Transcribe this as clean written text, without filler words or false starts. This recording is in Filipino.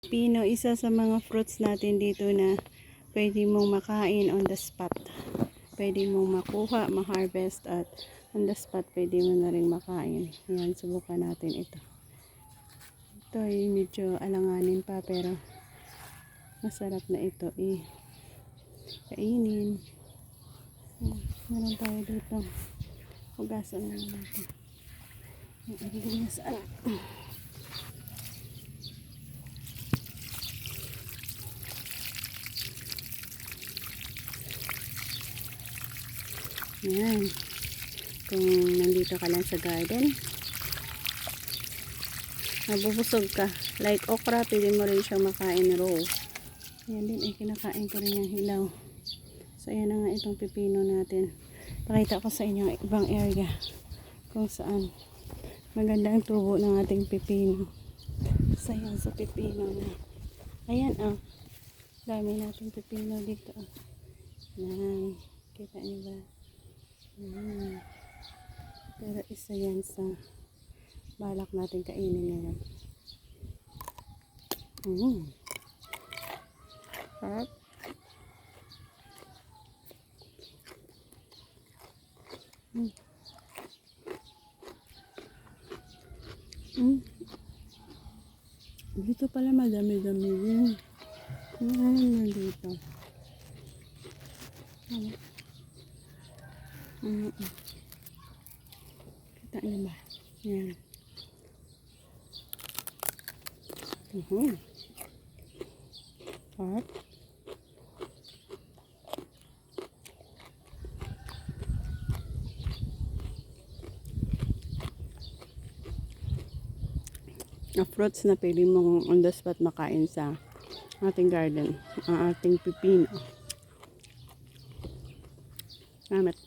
Pino, isa sa mga fruits natin dito na pwede mong makain on the spot. Pwede mong makuha, ma-harvest at on the spot pwede mo na rin makain. Yan, subukan natin ito. Ito ay medyo alanganin pa pero masarap na ito kainin. Meron tayo dito. Hugasan na natin. Ilagay na saan. Yan. Kung nandito ka lang sa garden, mabubusog ka. Like okra, pwede mo rin siyang makain raw. Yan din ay kinakain ko rin yung hilaw. So ayan na nga itong pipino natin. Pakita ko sa inyo ang ibang area kung saan maganda ang tubo ng ating pipino. So ayan sa pipino na. Ayan dami nating pipino dito. Yan. Kita niyo ba? Pero isa yan sa balak natin kainin ngayon. Sarap. Dito pala madami-dami yun. Nandito. Kita niyo ba? Yan. Sarap. Na fruits na pwede mong on the spot makain sa ating garden, ang ating pipino. Salamat.